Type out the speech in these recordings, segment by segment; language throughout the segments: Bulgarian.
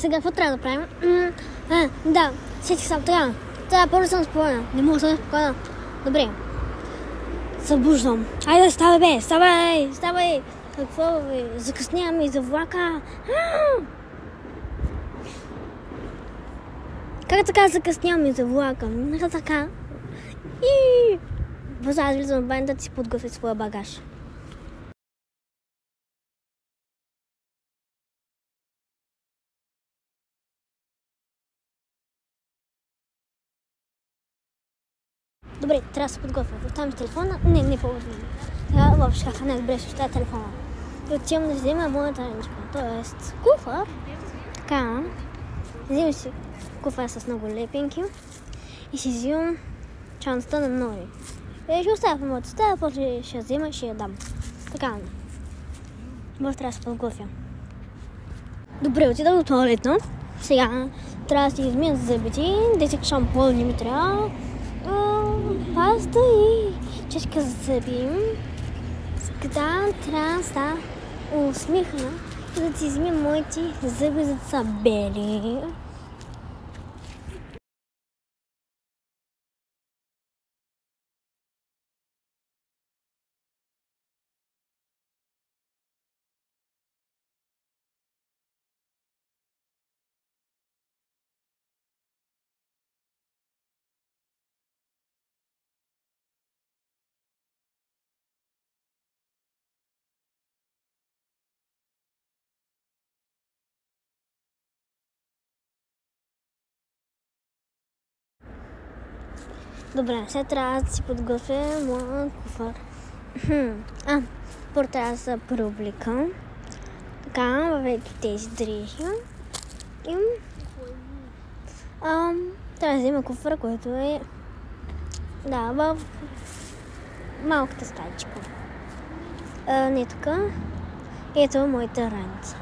Сега какво трябва да правим? Да, сетих съм така. Първо съм спокойна. Не мога да съм спокойна. Добре. Събуждам. Айде, ставай, бе! Ставай! Какво, бе? Закъсняваме и за влака. Как така закъсняваме и за влака? Нека така. И аз влизам в банята да си подготвя своя багаж. Добре, трябва да се подготвя. Оставям телефона. Не по-възможно. Сега в шкафа не добре, ще оставя телефона. И отивам да взема моята раничка. Тоест куфар. Така. Взимам си куфар с много лепенки. И си взимам чантата на нови. И ще оставя в моята стая, после ще я взема и ще я дам. Така. Трябва да се подготвя. Добре, отидам до туалетна. Сега трябва да си измия зъбите. 10 шампуни ми трябва. Паста и чешка за зъби. Сега трябва да ста усмихна и да си измия моите зъби, за да са бели. Добре, сега трябва да си подготвя моя куфар. Първо трябва да се преобликам. Така, въвеки тези дрехи. И трябва да взема куфара, който е в малката стайчка. Не така. Ето е моята раница.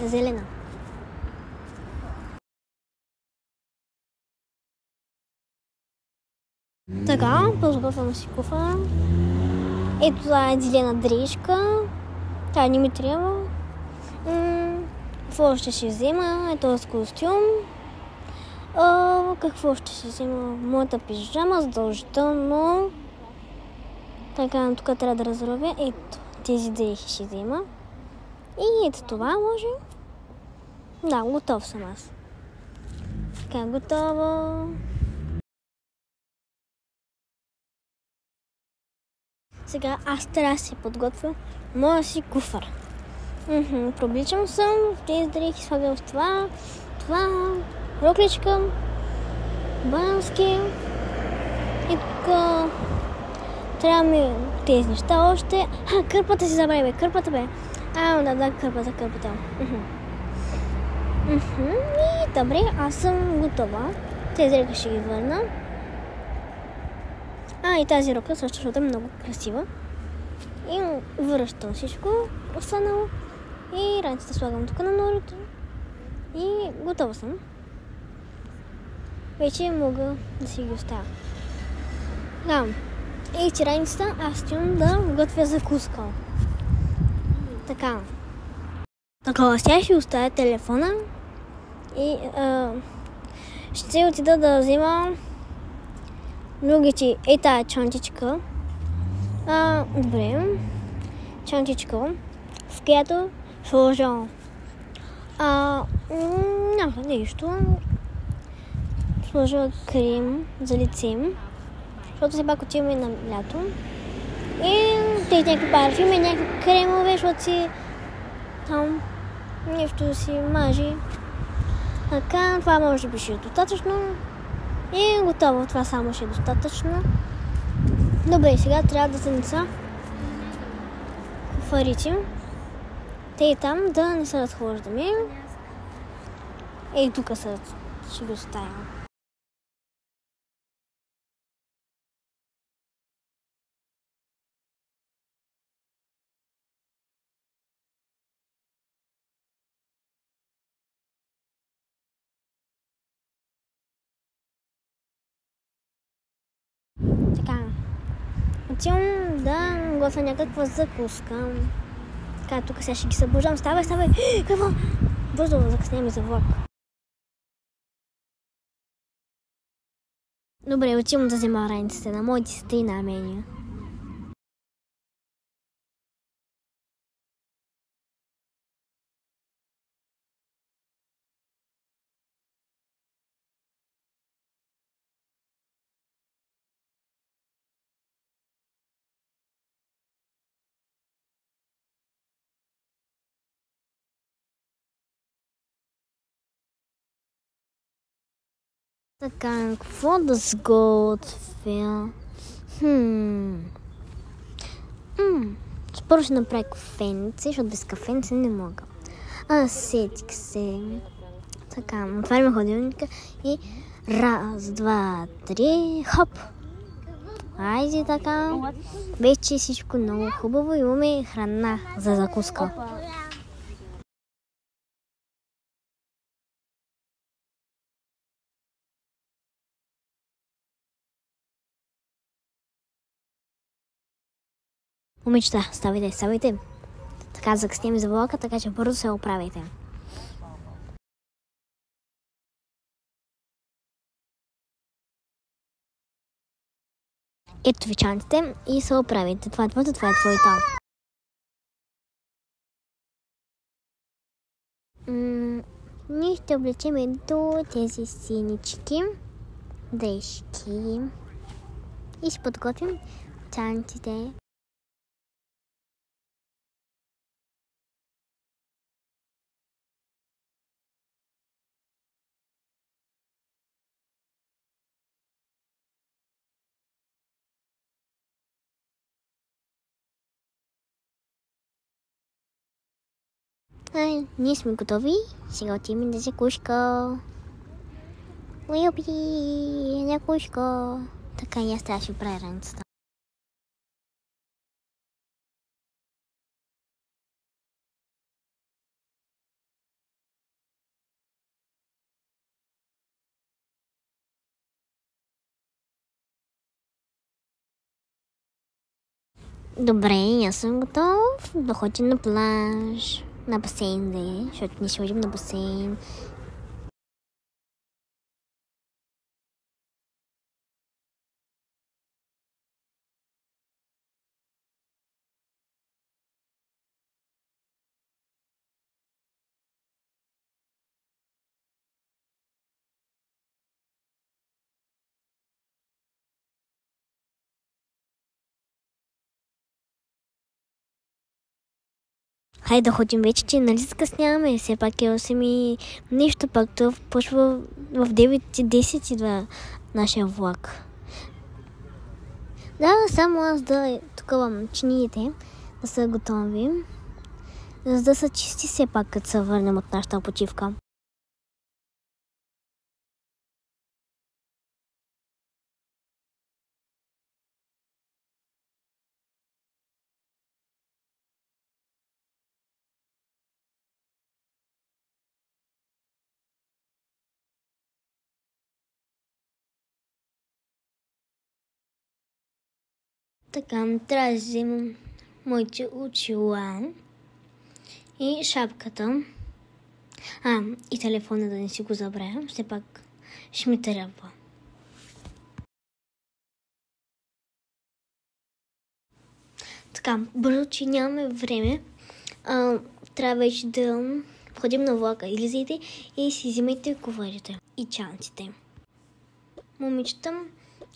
Зелена. Така, подготвям си куфара. Ето това е зелена дрежка. Тя не ми трябва. Какво ще се взема? Ето този костюм. Какво ще се взема? Моята пижама, задължително. Така, тук трябва да разровя. Ето, тези дрехи ще взема. И ето това може. Да, готов съм аз. Така, готово. Сега аз трябва да си подготвя моя си куфар. Пробличам съм в тези дрехи, слагам с това, рокличка, бански. И тук трябва ми тези неща още. Кърпата си забрави, бе, кърпата, бе. Кърпата. И добре, аз съм готова. Тези дрехи ще ги върна. И тази рокля също, защото е много красива. И връщам всичко останало. И раницата слагам тук на норите. И готова съм. Вече мога да си ги оставя. И че раницата аз ще да готвя закуска. Така, сега ще оставя телефона. И ще отида да взема другите, тая чантичка. Добре. Чантичка, в която сложа нещо. Сложа крем за лице, защото все пак отиваме на лято. И тези някакви парфюми, някакви кремове, защото си там нещо си мажи. Така, това може би ще е достатъчно. И готово, това само ще е достатъчно. Добре, сега трябва да занеса куфарите. Те и там да не се разхождаме. Тук ще ги оставям. Така, отивам да готвя някаква закуска. Така, тук сега ще ги събуждам. Ставай! Какво? Бързо закъснем за влак. Добре, отивам да взема раниците на моите сестри и на Амения. Така, какво да сготвя? Първо ще направя кафенце, защото без кафенце не мога. Сетих се. Така, отваряме хладилника и раз, два, три, хоп! Айде така. Вече всичко много хубаво. Имаме храна за закуска. Момичета, ставайте. Така закъснем за влака, така че бързо се оправите. Ето ви чантите и се оправите. Това е твоето, това е твоето. Ние ще облечем ето тези синички, дрежки и ще подготвим чантите. Ние сме готови. Сега отиваме да се кушка. Уйопи, не кушка. Така и аз трябваше да правя раницата. Добре, аз съм готов да ходим на плаж, на басейн, защото ние ще ходим на басейн. Хайде да ходим вече, че нали закъсняваме. Все пак е 8 и нещо, пак това почва в 9:10 идва нашия влак. Да, само аз да такова чиниите да са готови, за да са чисти все пак, като се върнем от нашата почивка. Така, трябва да вземам моите очила и шапката. И телефона да не си го забравя. Все пак ще ми трябва. Така, бързо, че нямаме време. Трябва вече да ходим на влака. Излизайте и си взимайте коварите и чантите. Момичета,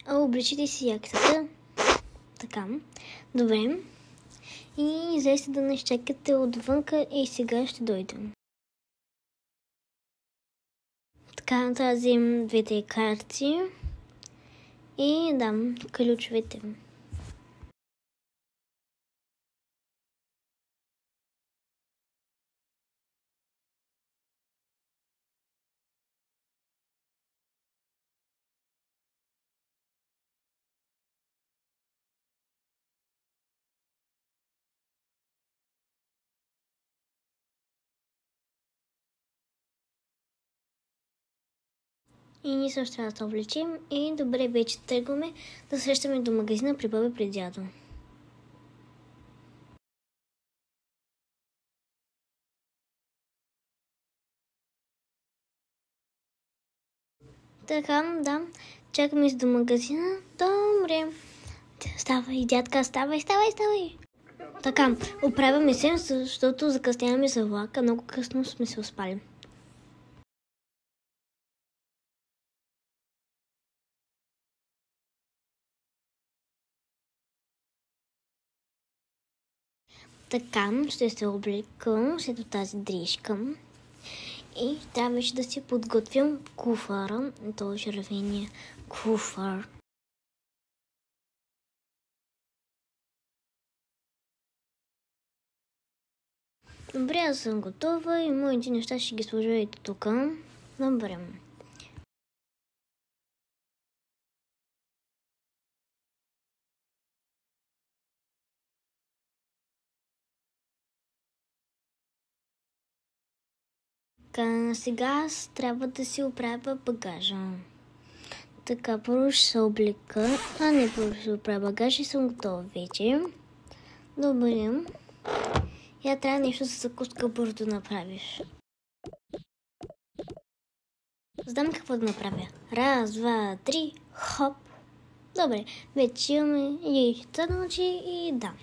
обличите си яксата. Така, добре. И излезте да не чакате отвънка и сега ще дойдем. Така, трябва да вземем двете карти и дам ключовете. И ние също трябва да се облечем и добре вече тръгваме да срещаме до магазина при баба и при дядо. Така, да. Чакаме се до магазина. Добре. Ставай, дядка, ставай. Така, оправяме се, защото закъсняваме за влака. Много късно сме се успали. Така, ще се облекам след тази дрежка. И трябваше да си подготвям куфара, този червения куфар. Добре, аз съм готова и моите неща ще ги сложа и тук. Добре. Така, сега аз трябва да си оправя багажа. Така, първо ще се облека. Първо ще се оправя багажа и съм готова вече. Добре. Я трябва нещо с закуска бързо да направиш. Знам какво да направя. Раз, два, три, хоп. Добре, вече имаме яйчета на очи и да.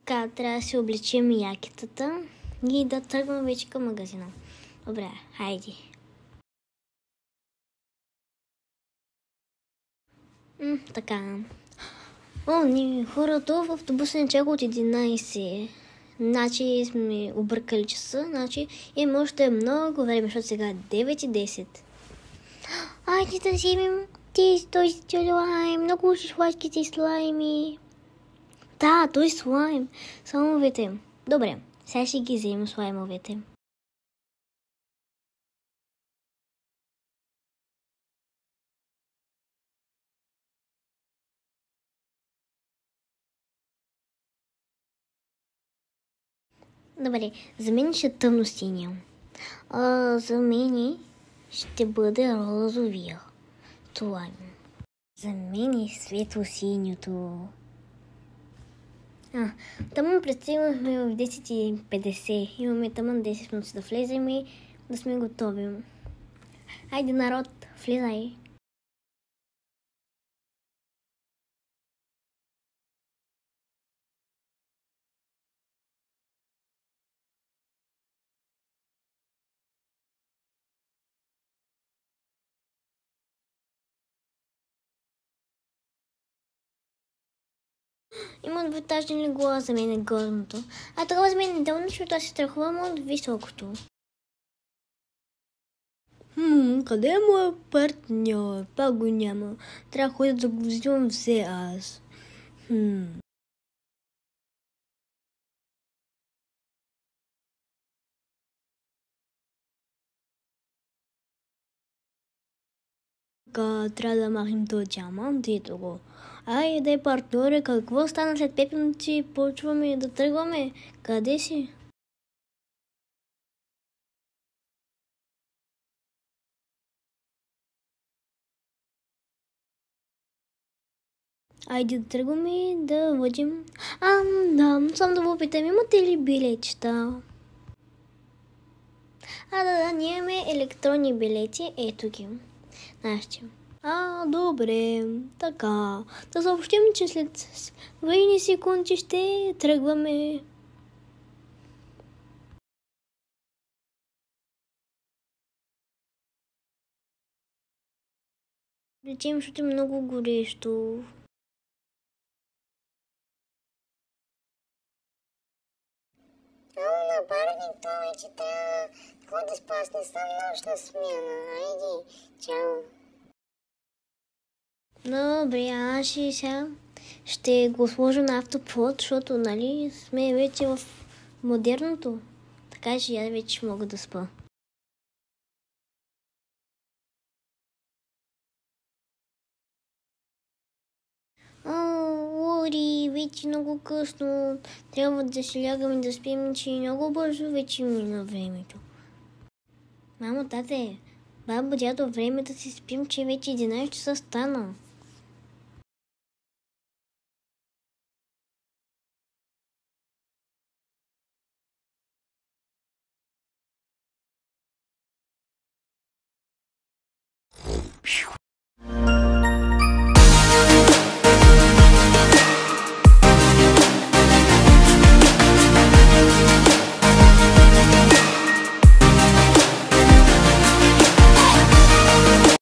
Така, трябва да си облечем якетата и да тръгваме вече към магазина. Добре, хайде. Така. Ние хората в автобуса не чака от 11. Значи сме объркали часа, значи има още много време, защото сега е 9:10. Айде да вземем този слайм, много сладките слайми. Да, той слайм. Слаймовете. Добре, сега ще ги вземем слаймовете. Добре, за мен ще е тъмно синя. За мен ще бъде розовия слайм. За мен е светло синьото. Тъмън пристигнахме в 10:50. Имаме тъмън 10 минути да влезем и да сме готови. Хайде, народ, влизай. Има двутажни легла, за мен е горното. Тогава за мен е долно, защото аз се страхувам от високото. Къде е моят партньор? Пак го няма. Трябва да ходя да го взимам все аз. Трябва да махнем този диамант и го. Айде, партньоре, какво стана след 5 минути? Почваме да тръгваме. Къде си? Айде да тръгваме да водим. Да, само да попитам, имате ли билетчета? Да, ние имаме електронни билети. Ето ги. Нашите. Добре. Така. Да съобщим, че след военни секунди ще тръгваме. Летим, защото е много горещо. Напарник, това вече трябва да спасне сам нощна смяна. Айди, чао. Добре, аз ще го сложа на автопилот, защото, нали, сме вече в модерното. Така че я вече мога да спа. Лори, вече много късно. Трябва да се лягаме да спим, че много бързо вече мина времето. Мамо, тате, бабо, дядо, време да си спим, че вече 11 часа стана.